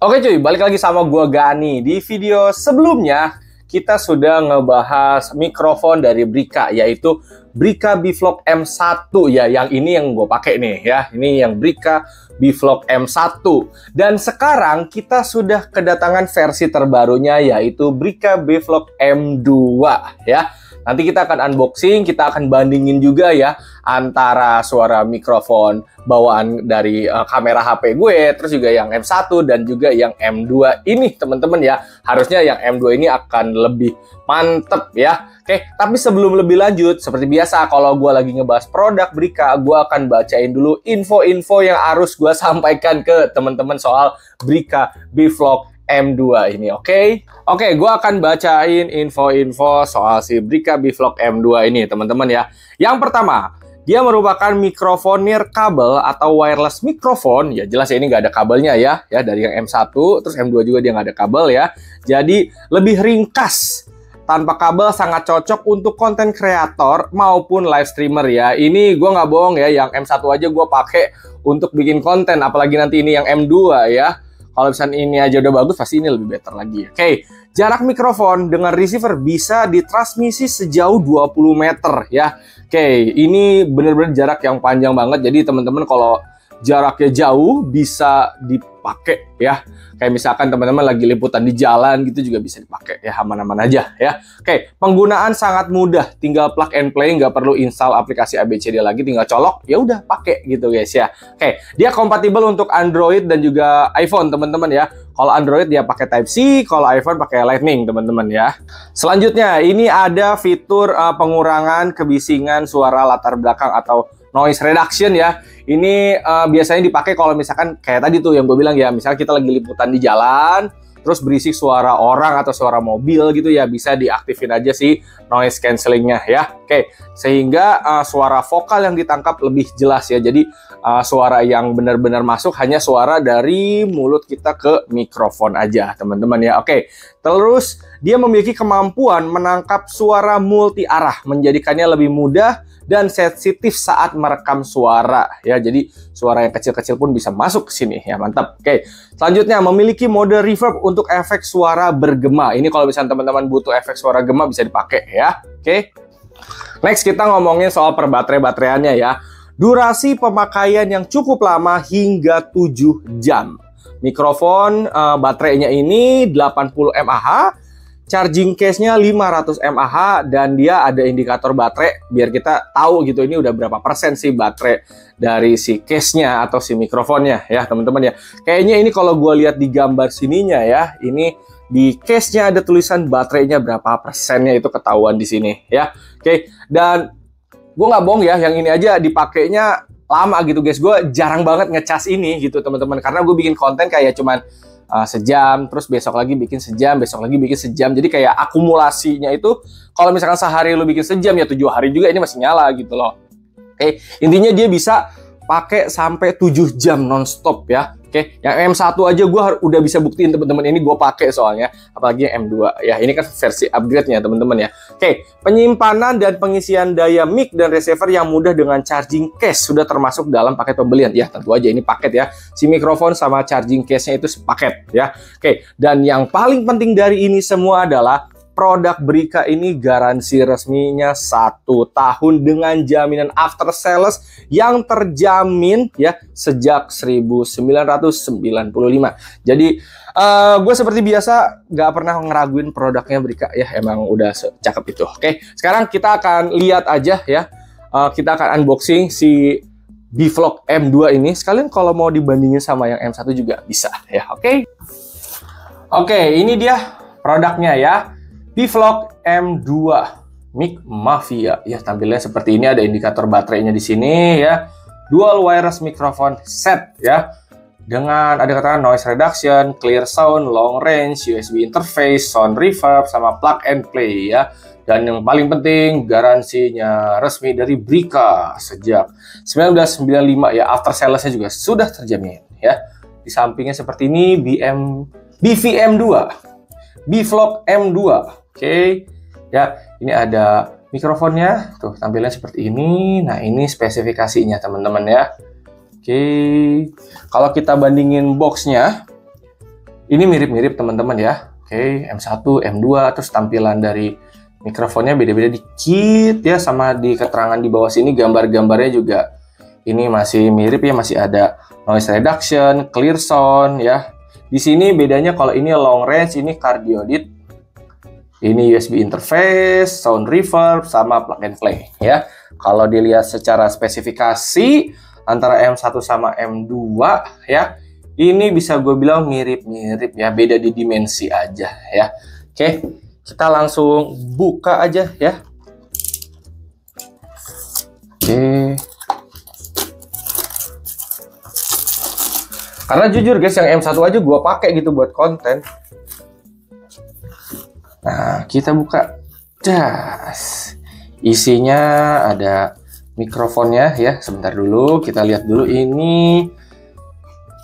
Oke cuy, balik lagi sama gua Gani. Di video sebelumnya kita sudah ngebahas mikrofon dari Brika, yaitu Brika Bvlog M1 ya. Yang ini yang gue pakai nih ya. Ini yang Brika Bvlog M1. Dan sekarang kita sudah kedatangan versi terbarunya, yaitu Brika Bvlog M2 ya. Nanti kita akan unboxing, kita akan bandingin juga ya antara suara mikrofon bawaan dari kamera HP gue, terus juga yang M1 dan juga yang M2 ini teman-teman ya. Harusnya yang M2 ini akan lebih mantep ya. Oke, tapi sebelum lebih lanjut, seperti biasa kalau gue lagi ngebahas produk Brika, gue akan bacain dulu info-info yang harus gue sampaikan ke teman-teman soal Brika Bvlog M2 ini, oke? Oke, gue akan bacain info-info soal si Brika Bvlog M2 ini, teman-teman ya. Yang pertama, dia merupakan mikrofon nirkabel atau wireless mikrofon. Ya jelas ya ini nggak ada kabelnya ya dari yang M1, terus M2 juga dia nggak ada kabel ya. Jadi lebih ringkas. Tanpa kabel sangat cocok untuk konten kreator maupun live streamer ya. Ini gue nggak bohong ya, yang M1 aja gue pakai untuk bikin konten, apalagi nanti ini yang M2 ya. Kalau misalnya ini aja udah bagus, pasti ini lebih better lagi. Oke, jarak mikrofon dengan receiver bisa ditransmisi sejauh 20 meter ya. Oke, ini bener-bener jarak yang panjang banget. Jadi teman-teman kalau jaraknya jauh bisa dipakai ya. Kayak misalkan teman-teman lagi liputan di jalan gitu juga bisa dipakai ya, aman-aman aja ya. Oke, penggunaan sangat mudah, tinggal plug and play, nggak perlu install aplikasi ABCD lagi, tinggal colok ya udah pakai gitu guys ya. Oke, dia kompatibel untuk Android dan juga iPhone teman-teman ya. Kalau Android dia pakai Type-C, kalau iPhone pakai Lightning teman-teman ya. Selanjutnya ini ada fitur pengurangan kebisingan suara latar belakang atau noise reduction ya. Ini biasanya dipakai kalau misalkan kayak tadi tuh yang gue bilang ya, misalnya kita lagi liputan di jalan, terus berisik suara orang atau suara mobil gitu ya, bisa diaktifin aja si noise cancellingnya ya. Oke, sehingga suara vokal yang ditangkap lebih jelas ya. Jadi suara yang benar-benar masuk hanya suara dari mulut kita ke mikrofon aja teman-teman ya. Oke, terus dia memiliki kemampuan menangkap suara multi arah, menjadikannya lebih mudah dan sensitif saat merekam suara ya. Jadi suara yang kecil-kecil pun bisa masuk ke sini ya, mantap. Oke, selanjutnya memiliki mode reverb untuk efek suara bergema. Ini kalau misalnya teman-teman butuh efek suara gema bisa dipakai ya. Oke, next kita ngomongin soal bateraiannya ya. Durasi pemakaian yang cukup lama hingga 7 jam. Mikrofon baterainya ini 80 mAh, charging case-nya 500 mAh, dan dia ada indikator baterai biar kita tahu gitu ini udah berapa persen sih baterai dari si case-nya atau si mikrofonnya ya teman-teman ya. Kayaknya ini kalau gue lihat di gambar sininya ya, ini di case-nya ada tulisan baterainya berapa persennya, itu ketahuan di sini ya. Oke, dan gue nggak bohong ya, yang ini aja dipakainya lama gitu guys. Gue jarang banget ngecas ini gitu teman-teman, karena gue bikin konten kayak cuman sejam, terus besok lagi bikin sejam, besok lagi bikin sejam. Jadi kayak akumulasinya itu kalau misalkan sehari lu bikin sejam ya 7 hari juga ini masih nyala gitu loh. Oke, intinya dia bisa pakai sampai 7 jam nonstop ya. Oke, yang M1 aja gue udah bisa buktiin teman-teman, ini gue pakai soalnya, apalagi yang M2 ya. Ini kan versi upgrade-nya teman-teman ya. Oke, penyimpanan dan pengisian daya mic dan receiver yang mudah dengan charging case sudah termasuk dalam paket pembelian. Ya, tentu aja ini paket ya. Si mikrofon sama charging case-nya itu sepaket ya. Oke, dan yang paling penting dari ini semua adalah produk Brika ini garansi resminya 1 tahun dengan jaminan after sales yang terjamin ya sejak 1995. Jadi gue seperti biasa nggak pernah ngeraguin produknya Brika ya, emang udah secakep itu. Oke, sekarang kita akan lihat aja ya, kita akan unboxing si Bvlog M2 ini. Sekalian kalau mau dibandingin sama yang M1 juga bisa ya. Oke, ini dia produknya ya. Bvlog M2 Mic Mafia ya, tampilnya seperti ini, ada indikator baterainya di sini ya. Dual wireless microphone set ya, dengan ada katakan noise reduction, clear sound, long range, USB interface, sound reverb, sama plug and play ya. Dan yang paling penting garansinya resmi dari Brika sejak 1995 ya, after sales-nya juga sudah terjamin ya. Di sampingnya seperti ini BVM2 Bvlog M2. Oke, ya ini ada mikrofonnya, tuh tampilnya seperti ini. Nah ini spesifikasinya teman-teman ya. Oke, kalau kita bandingin boxnya, Ini mirip-mirip teman-teman ya. Oke, M1, M2, terus tampilan dari mikrofonnya beda-beda dikit ya, sama di keterangan di bawah sini gambar-gambarnya juga ini masih mirip ya, masih ada noise reduction, clear sound ya. Di sini bedanya kalau ini long range, ini cardioid. Ini USB interface, sound reverb, sama plug and play ya. Kalau dilihat secara spesifikasi antara M1 sama M2 ya, ini bisa gue bilang mirip-mirip ya, beda di dimensi aja ya. Oke, kita langsung buka aja ya. Oke. Karena jujur guys, yang M1 aja gue pakai gitu buat konten. Nah, kita buka. Das. Isinya ada mikrofonnya ya. Sebentar dulu, kita lihat dulu ini.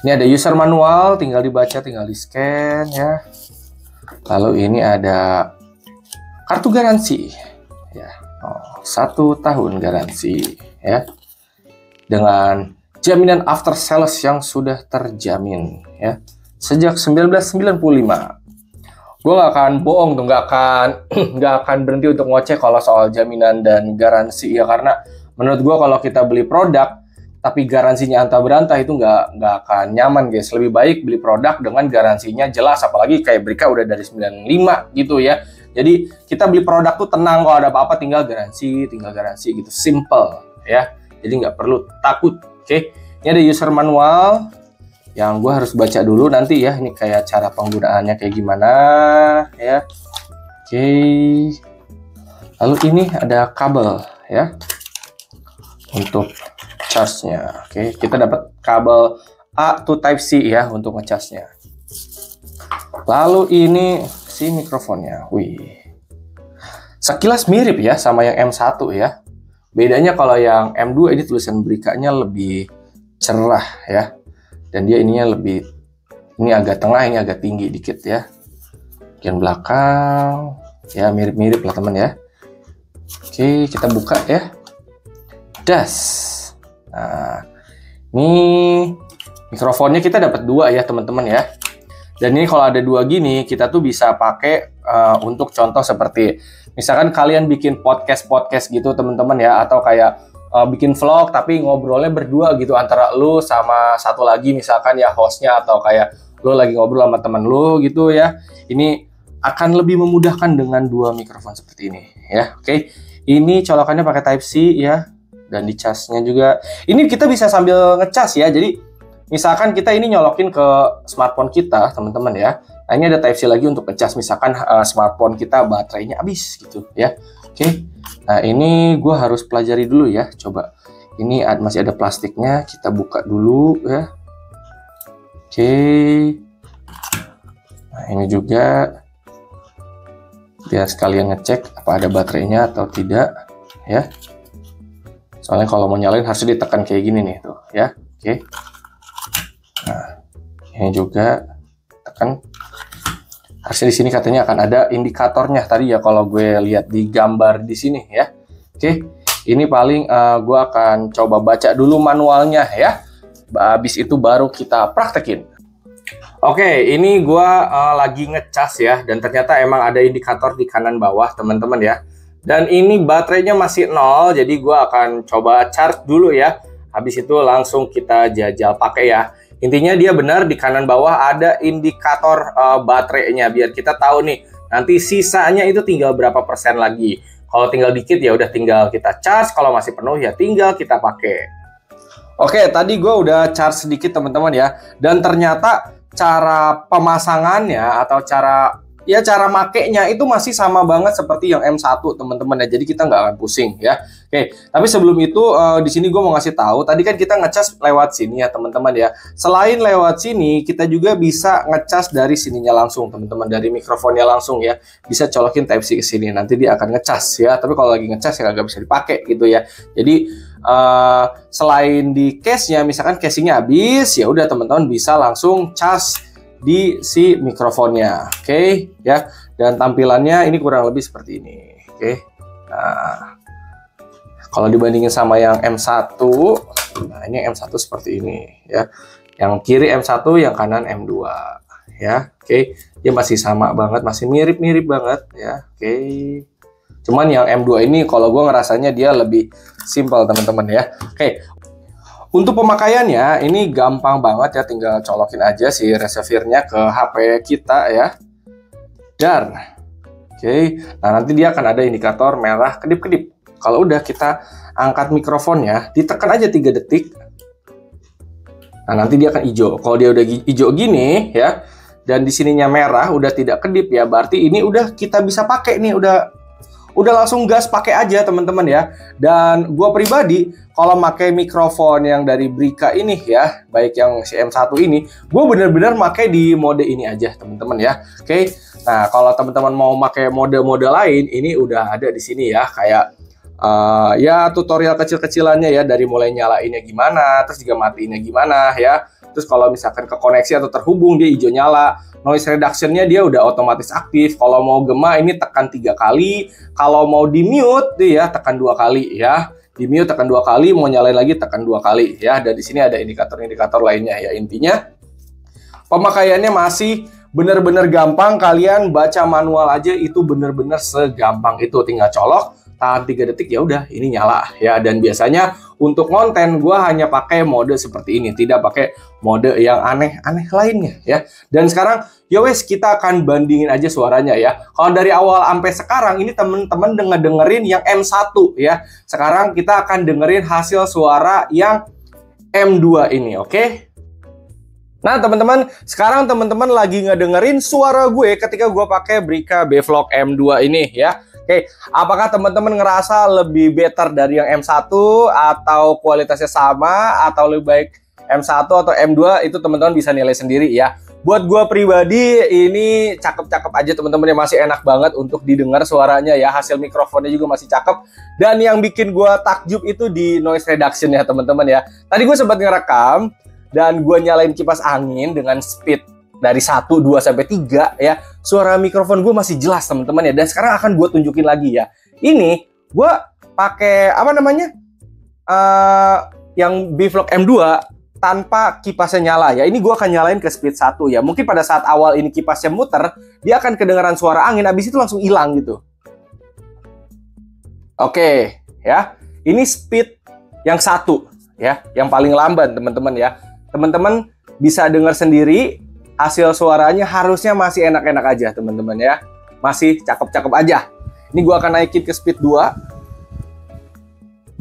Ini ada user manual, tinggal dibaca, tinggal di-scan ya. Lalu ini ada kartu garansi ya. 1 tahun garansi ya. Dengan jaminan after sales yang sudah terjamin ya. Sejak 1995. Gue gak akan bohong tuh, nggak akan berhenti untuk ngoceh kalau soal jaminan dan garansi ya, karena menurut gue kalau kita beli produk tapi garansinya antah berantah itu nggak akan nyaman guys. Lebih baik beli produk dengan garansinya jelas, apalagi kayak Brika udah dari 95 gitu ya. Jadi kita beli produk tuh tenang, kalau ada apa-apa tinggal garansi gitu, simple ya. Jadi nggak perlu takut. Oke, ini ada user manual yang gue harus baca dulu nanti ya. Ini kayak cara penggunaannya kayak gimana ya. Oke, lalu ini ada kabel ya untuk charge-nya. Oke, kita dapat kabel A to Type C ya untuk ngecasnya. Lalu ini si mikrofonnya. Wih, sekilas mirip ya sama yang M1 ya. Bedanya kalau yang M2 ini tulisan Brika-nya lebih cerah ya. Dan dia ininya lebih, ini agak tengah, ini agak tinggi dikit ya. Bagian belakang ya mirip-mirip lah teman ya. Oke, kita buka ya. Das. Nah, ini mikrofonnya kita dapat 2 ya teman-teman ya. Dan ini kalau ada 2 gini, kita tuh bisa pakai untuk contoh seperti misalkan kalian bikin podcast gitu teman-teman ya, atau kayak bikin vlog tapi ngobrolnya berdua gitu antara lu sama satu lagi misalkan ya hostnya, atau kayak lu lagi ngobrol sama teman lu gitu ya. Ini akan lebih memudahkan dengan 2 mikrofon seperti ini ya. Oke, ini colokannya pakai Type C ya. Dan di casnya juga, ini kita bisa sambil ngecas ya. Jadi misalkan kita ini nyolokin ke smartphone kita teman-teman ya. Nah, ini ada Type C lagi untuk ngecas, misalkan smartphone kita baterainya habis gitu ya. Oke, nah ini gue harus pelajari dulu ya. Coba, ini masih ada plastiknya, kita buka dulu ya. Oke, nah ini juga biar sekalian ngecek apa ada baterainya atau tidak ya. Soalnya kalau mau nyalain harus ditekan kayak gini nih tuh ya. Oke. Nah, ini juga tekan. Harusnya di sini katanya akan ada indikatornya tadi ya, kalau gue lihat di gambar di sini ya. Oke. Ini paling gue akan coba baca dulu manualnya ya. Habis itu baru kita praktekin. Oke, ini gue lagi ngecas ya, dan ternyata emang ada indikator di kanan bawah teman-teman ya. Dan ini baterainya masih 0, jadi gue akan coba charge dulu ya. Habis itu langsung kita jajal pakai ya. Intinya dia benar di kanan bawah ada indikator baterainya, biar kita tahu nih nanti sisanya itu tinggal berapa persen lagi. Kalau tinggal dikit ya udah tinggal kita charge, kalau masih penuh ya tinggal kita pakai. Oke, tadi gue udah charge sedikit teman-teman ya. Dan ternyata cara pemasangannya atau cara makainya itu masih sama banget seperti yang M1 teman-teman ya. Jadi kita nggak akan pusing ya. Oke, tapi sebelum itu di sini gue mau ngasih tahu, tadi kan kita ngecas lewat sini ya teman-teman ya. Selain lewat sini, kita juga bisa ngecas dari sininya langsung teman-teman, dari mikrofonnya langsung ya. Bisa colokin Type C ke sini, nanti dia akan ngecas ya. Tapi kalau lagi ngecas ya nggak bisa dipakai gitu ya. Jadi selain di case-nya, misalkan casingnya habis, ya udah teman-teman bisa langsung cas di si mikrofonnya. Oke ya. Dan tampilannya ini kurang lebih seperti ini. Oke. Nah, kalau dibandingin sama yang M1, nah ini M1 seperti ini ya. Yang kiri M1, yang kanan M2 ya. Oke, dia masih sama banget, masih mirip-mirip banget ya. Oke. Cuman yang M2 ini kalau gue ngerasanya dia lebih simpel teman-teman ya. Oke. Untuk pemakaiannya ini gampang banget ya, tinggal colokin aja si receiver-nya ke HP kita ya. Dan oke, nah nanti dia akan ada indikator merah kedip-kedip. Kalau udah kita angkat mikrofonnya, ditekan aja 3 detik. Nah, nanti dia akan hijau. Kalau dia udah hijau gini ya, dan di sininya merah udah tidak kedip ya, berarti ini udah kita bisa pakai nih, udah langsung gas pakai aja teman-teman ya. Dan gua pribadi kalau pakai mikrofon yang dari Brika ini ya, baik yang CM1 ini, gua bener-bener pakai di mode ini aja teman-teman ya. Oke. Nah, kalau teman-teman mau pakai mode-mode lain, ini udah ada di sini ya, kayak ya tutorial kecil-kecilannya ya, dari mulai nyalainnya gimana, terus juga matiinnya gimana ya. Terus kalau misalkan ke koneksi atau terhubung dia hijau nyala. Noise reduction-nya dia udah otomatis aktif. Kalau mau gema ini tekan 3 kali. Kalau mau di mute dia tekan 2 kali ya. Di mute tekan 2 kali, mau nyalain lagi tekan 2 kali ya. Dan di sini ada indikator-indikator lainnya ya. Intinya pemakaiannya masih bener-bener gampang. Kalian baca manual aja itu bener-bener segampang itu. Tinggal colok, tahan 3 detik ya udah ini nyala ya. Dan biasanya untuk konten gue hanya pakai mode seperti ini, tidak pakai mode yang aneh-aneh lainnya ya. Dan sekarang yowes kita akan bandingin aja suaranya ya. Kalau dari awal sampai sekarang ini temen-temen dengerin yang M1 ya. Sekarang kita akan dengerin hasil suara yang M2 ini, oke? Nah teman-teman, sekarang teman-teman lagi ngedengerin suara gue ketika gue pakai Brika Bevlog M2 ini ya. Oke, apakah teman-teman ngerasa lebih better dari yang M1 atau kualitasnya sama atau lebih baik M1 atau M2, itu teman-teman bisa nilai sendiri ya. Buat gue pribadi ini cakep-cakep aja teman-teman ya, masih enak banget untuk didengar suaranya ya, hasil mikrofonnya juga masih cakep. Dan yang bikin gue takjub itu di noise reduction ya teman-teman ya. Tadi gue sempat ngerekam dan gue nyalain kipas angin dengan speed dari 1, 2, sampai 3 ya, suara mikrofon gue masih jelas teman-teman ya. Dan sekarang akan gue tunjukin lagi ya. Ini gue pakai apa namanya, yang Bevlog M2 tanpa kipasnya nyala ya. Ini gue akan nyalain ke speed 1 ya. Mungkin pada saat awal ini kipasnya muter, dia akan kedengaran suara angin, habis itu langsung hilang gitu. Oke ya, ini speed yang 1 ya, yang paling lamban teman-teman ya. Teman-teman bisa dengar sendiri. Hasil suaranya harusnya masih enak-enak aja teman-teman ya. Masih cakep-cakep aja. Ini gue akan naikin ke speed 2.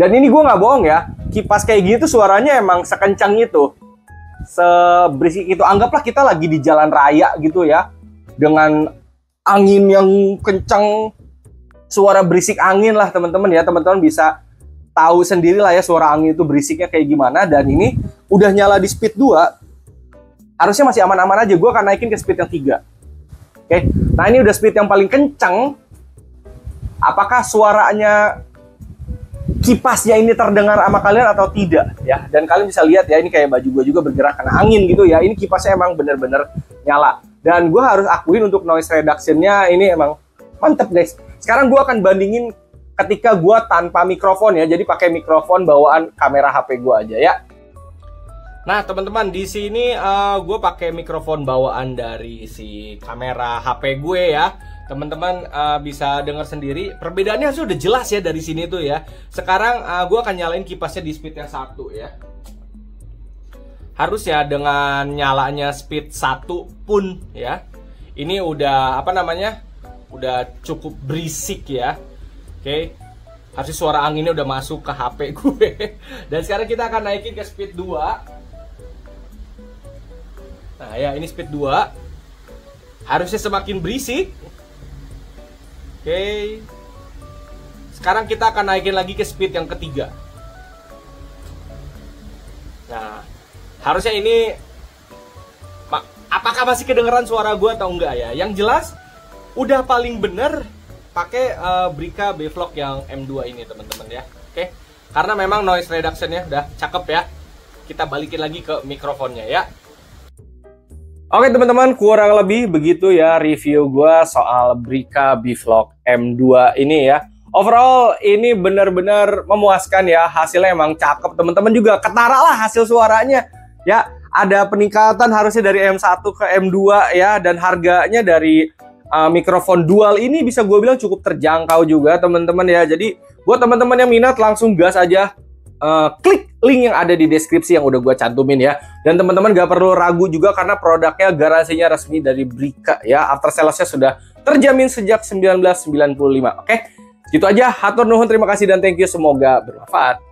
Dan ini gue nggak bohong ya, kipas kayak gini tuh suaranya emang sekencang itu, seberisik itu. Anggaplah kita lagi di jalan raya gitu ya, dengan angin yang kencang, suara berisik angin lah teman-teman ya. Teman-teman bisa tahu sendiri lah ya suara angin itu berisiknya kayak gimana. Dan ini udah nyala di speed 2. Harusnya masih aman-aman aja. Gue akan naikin ke speed yang 3. Oke. Nah ini udah speed yang paling kencang. Apakah suaranya kipasnya ini terdengar sama kalian atau tidak ya? Dan kalian bisa lihat ya, ini kayak baju gue juga bergerak karena angin gitu ya. Ini kipasnya emang bener-bener nyala. Dan gue harus akuin untuk noise reduction-nya ini emang mantep guys. Sekarang gue akan bandingin ketika gue tanpa mikrofon ya. Jadi pakai mikrofon bawaan kamera HP gue aja ya. Nah teman-teman, di sini gue pakai mikrofon bawaan dari si kamera HP gue ya. Teman-teman bisa dengar sendiri perbedaannya sudah jelas ya dari sini tuh ya. Sekarang gue akan nyalain kipasnya di speed yang 1 ya. Harusnya dengan nyalanya speed 1 pun ya, ini udah apa namanya, udah cukup berisik ya. Oke, harusnya suara anginnya udah masuk ke HP gue. Dan sekarang kita akan naikin ke speed 2. Nah ya, ini speed 2. Harusnya semakin berisik. Oke. Sekarang kita akan naikin lagi ke speed yang ketiga. Nah, harusnya ini apakah masih kedengeran suara gue atau enggak ya? Yang jelas udah paling bener pakai Brika Bevlog yang M2 ini teman-teman ya. Oke. Karena memang noise reduction-nya udah cakep ya. Kita balikin lagi ke mikrofonnya ya. Oke teman-teman, kurang lebih begitu ya review gue soal Brika Bevlog M2 ini ya. Overall ini benar-benar memuaskan ya, hasilnya emang cakep. Teman-teman juga ketara lah hasil suaranya ya. ada peningkatan harusnya dari M1 ke M2 ya, dan harganya dari mikrofon dual ini bisa gue bilang cukup terjangkau juga teman-teman ya. Jadi buat teman-teman yang minat langsung gas aja, klik link yang ada di deskripsi yang udah gue cantumin ya. Dan teman-teman gak perlu ragu juga karena produknya garansinya resmi dari Brika ya. After sales-nya sudah terjamin sejak 1995. Oke, gitu aja. Hatur nuhun, terima kasih dan thank you, semoga bermanfaat.